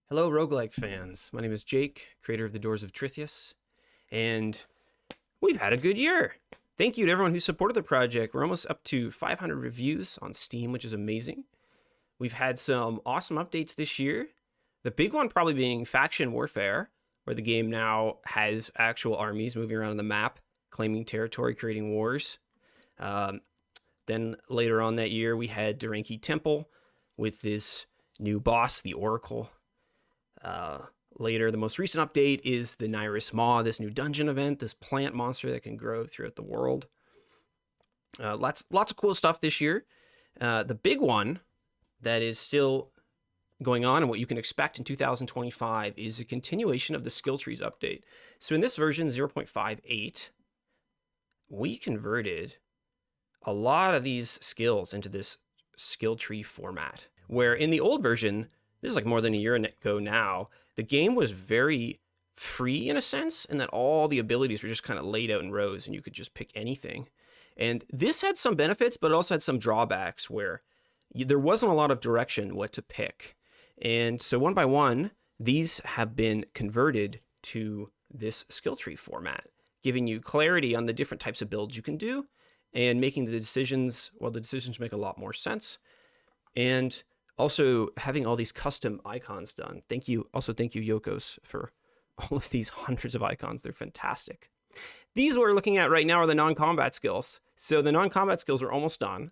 Hello, roguelike fans. My name is Jake, creator of the Doors of Trithius, and we've had a good year. Thank you to everyone who supported the project. We're almost up to 500 reviews on Steam, which is amazing. We've had some awesome updates this year. The big one probably being faction warfare, where the game now has actual armies moving around on the map, claiming territory, creating wars. Then later on that year, we had Duranki Temple with this new boss, the Oracle. Later, the most recent update is the Nyrus Maw, this new dungeon event, this plant monster that can grow throughout the world. Lots of cool stuff this year. The big one that is still going on and what you can expect in 2025 is a continuation of the skill trees update. So in this version 0.58, we converted a lot of these skills into this skill tree format, where in the old version, this is like more than a year ago now, the game was very free in a sense, in that all the abilities were just kind of laid out in rows and you could just pick anything. And this had some benefits, but it also had some drawbacks where there wasn't a lot of direction what to pick. And so one by one, these have been converted to this skill tree format, giving you clarity on the different types of builds you can do and making the decisions make a lot more sense. And also having all these custom icons done. Thank you, Yokos, for all of these hundreds of icons. They're fantastic. These we're looking at right now are the non-combat skills. So the non-combat skills are almost done.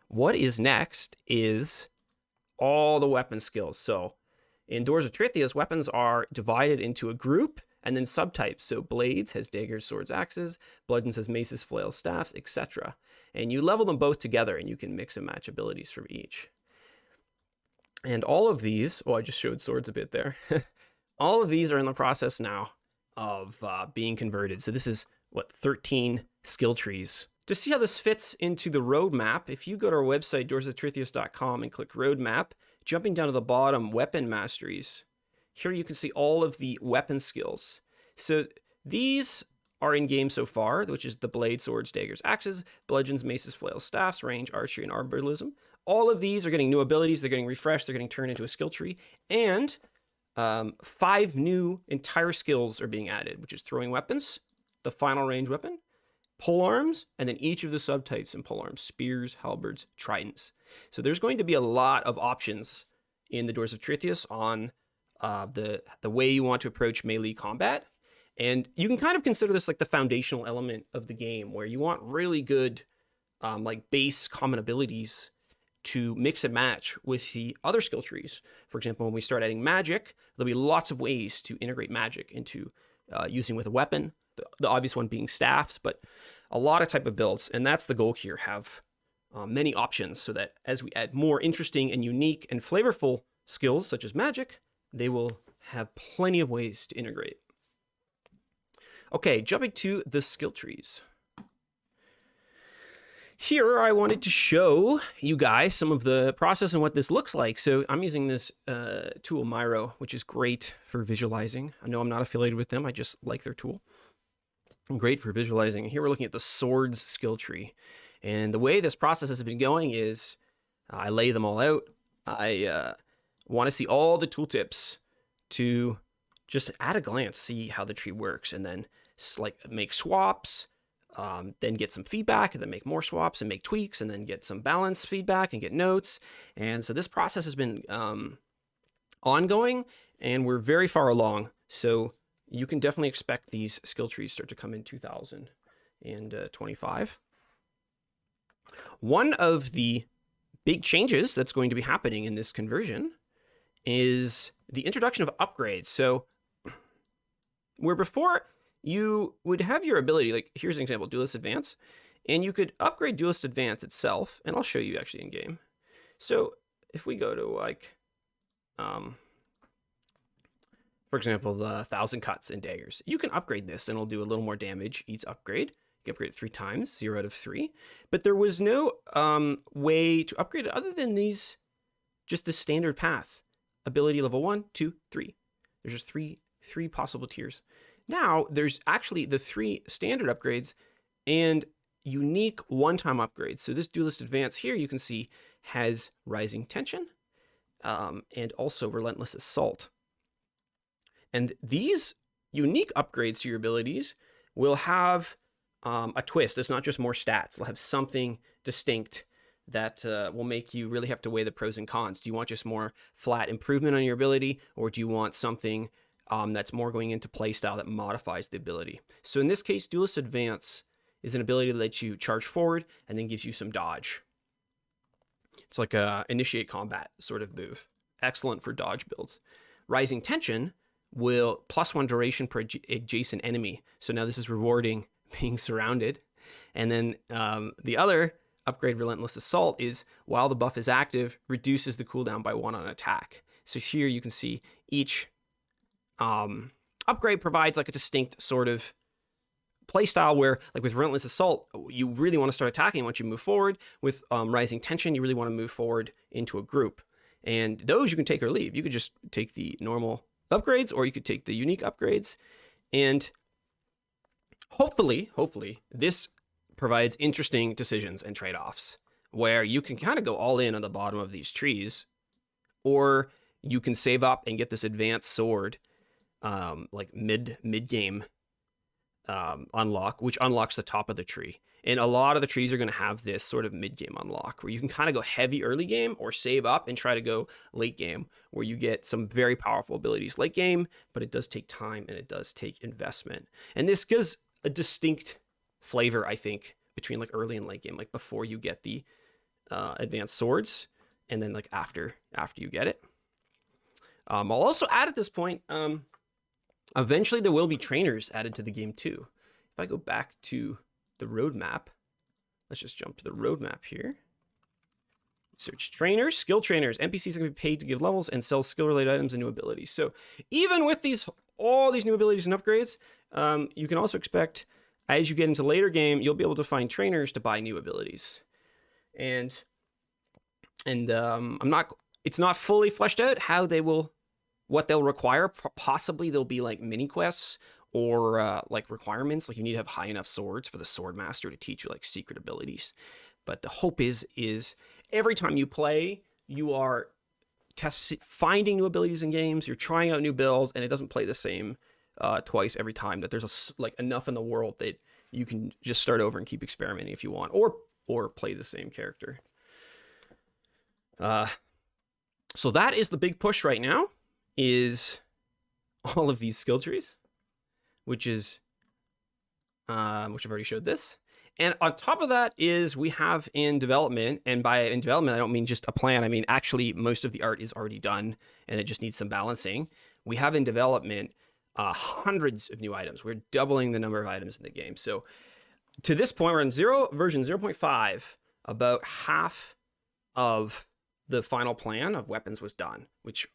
What is next is all the weapon skills. So in Doors of Trithius, weapons are divided into a group and then subtypes. So blades has daggers, swords, axes, bludgeons has maces, flails, staffs, etc. And you level them both together and you can mix and match abilities from each. And all of these, I just showed swords a bit there. All of these are in the process now of being converted. So this is, 13 skill trees. To see how this fits into the roadmap, if you go to our website, doorsoftrithis.com, and click roadmap, jumping down to the bottom, weapon masteries, here you can see all of the weapon skills. So these are in game so far, which is the blade, swords, daggers, axes, bludgeons, maces, flails, staffs, range, archery, and arborism. All of these are getting new abilities. They're getting refreshed. They're getting turned into a skill tree. And 5 new entire skills are being added, which is throwing weapons, the final range weapon, pole arms, and then each of the subtypes in pole arms, spears, halberds, tridents. So there's going to be a lot of options in the Doors of Trithius on the way you want to approach melee combat. And you can kind of consider this like the foundational element of the game, where you want really good like base common abilities to mix and match with the other skill trees. For example, when we start adding magic, there'll be lots of ways to integrate magic into using with a weapon, the obvious one being staffs, but a lot of type of builds. And that's the goal here, have many options so that as we add more interesting and unique and flavorful skills such as magic, they will have plenty of ways to integrate. Okay, jumping to the skill trees. Here, I wanted to show you guys some of the process and what this looks like. So I'm using this tool, Miro, which is great for visualizing. I know I'm not affiliated with them. I just like their tool. Great for visualizing. Here we're looking at the swords skill tree. And the way this process has been going is I lay them all out. I want to see all the tooltips to just at a glance see how the tree works, and then like make swaps, then get some feedback, and then make more swaps and make tweaks, and then get some balance feedback and get notes. And so this process has been ongoing, and we're very far along. So you can definitely expect these skill trees start to come in 2025. One of the big changes that's going to be happening in this conversion is the introduction of upgrades. So where before you would have your ability, like here's an example, Duelist Advance, and you could upgrade Duelist Advance itself, and I'll show you actually in game. So if we go to like, for example, the 1,000 cuts and daggers, you can upgrade this and it'll do a little more damage each upgrade. You can upgrade it 3 times, 0 out of 3. But there was no way to upgrade it other than these, just the standard path. Ability level 1, 2, 3. There's just three possible tiers. Now, there's actually the 3 standard upgrades and unique one-time upgrades. So this Duelist Advance here, you can see, has Rising Tension and also Relentless Assault And these unique upgrades to your abilities will have a twist. It's not just more stats. They'll have something distinct that will make you really have to weigh the pros and cons. Do you want just more flat improvement on your ability, or do you want something that's more going into playstyle that modifies the ability? So in this case, Duelist Advance is an ability that lets you charge forward and then gives you some dodge. It's like a initiate combat sort of move. Excellent for dodge builds. Rising Tension will +1 duration per adjacent enemy. So now this is rewarding being surrounded. And then the other upgrade, Relentless Assault, is while the buff is active, reduces the cooldown by 1 on attack. So here you can see each upgrade provides like a distinct sort of playstyle where, like with Relentless Assault, you really want to start attacking once you move forward. With Rising Tension, you really want to move forward into a group. And those you can take or leave. You could just take the normal upgrades, or you could take the unique upgrades. And hopefully, this provides interesting decisions and trade-offs where you can kind of go all in on the bottom of these trees, or you can save up and get this advanced sword like mid-game unlock, which unlocks the top of the tree. And a lot of the trees are going to have this sort of mid-game unlock where you can kind of go heavy early game or save up and try to go late game, where you get some very powerful abilities late game, but it does take time and it does take investment. And this gives a distinct flavor, I think, between like early and late game, like before you get the advanced swords, and then like after you get it. I'll also add at this point, eventually there will be trainers added to the game too. If I go back to the roadmap, let's just jump to the roadmap here. Search trainers, skill trainers. NPCs are going to be paid to give levels and sell skill-related items and new abilities. So even with all these new abilities and upgrades, you can also expect, as you get into later game, you'll be able to find trainers to buy new abilities. And it's not fully fleshed out what they'll require. Possibly there'll be like mini quests or like requirements, like you need to have high enough swords for the sword master to teach you like secret abilities. But the hope is every time you play, you are finding new abilities in games, you're trying out new builds, and it doesn't play the same twice every time, that there's like enough in the world that you can just start over and keep experimenting if you want, or play the same character. So that is the big push right now, is all of these skill trees, which I've already showed this. And on top of that is we have in development, and by in development, I don't mean just a plan. I mean, actually, most of the art is already done and it just needs some balancing. We have in development hundreds of new items. We're doubling the number of items in the game. So to this point, we're in version 0.5. About half of the final plan of weapons was done, which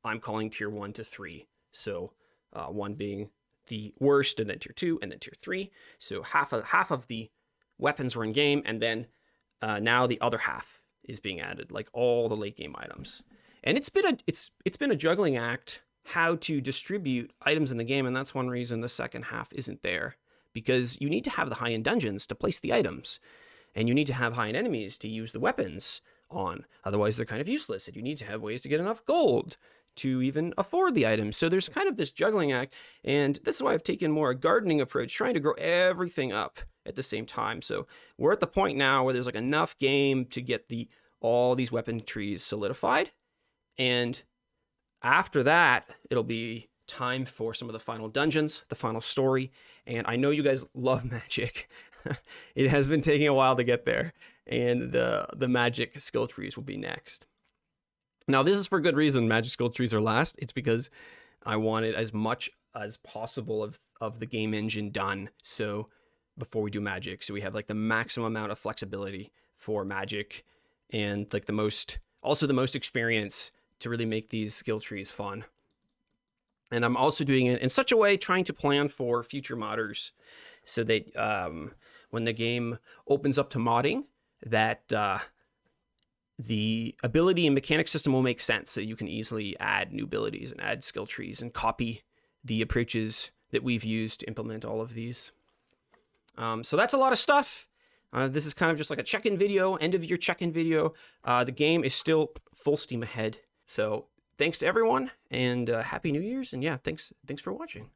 I'm calling tier 1 to 3. So 1 being the worst, and then tier 2, and then tier 3. So half of the weapons were in game, and then now the other half is being added, like all the late game items. And it's been a juggling act how to distribute items in the game, and that's one reason the second half isn't there, because you need to have the high-end dungeons to place the items, and you need to have high-end enemies to use the weapons on. Otherwise, they're kind of useless, and you need to have ways to get enough gold to even afford the items. So there's kind of this juggling act, and this is why I've taken more a gardening approach, trying to grow everything up at the same time. So we're at the point now where there's like enough game to get all these weapon trees solidified, and after that, it'll be time for some of the final dungeons, the final story. And I know you guys love magic. It has been taking a while to get there, and the magic skill trees will be next. Now, this is for good reason. Magic skill trees are last. It's because I wanted as much as possible of the game engine done, so before we do magic, so we have like the maximum amount of flexibility for magic, and like the most experience to really make these skill trees fun. And I'm also doing it in such a way, trying to plan for future modders, so that when the game opens up to modding, that the ability and mechanic system will make sense, so you can easily add new abilities and add skill trees and copy the approaches that we've used to implement all of these. So that's a lot of stuff. This is kind of just like a check-in video, end of year check-in video. The game is still full steam ahead. So thanks to everyone, and Happy New Year's. And yeah, thanks for watching.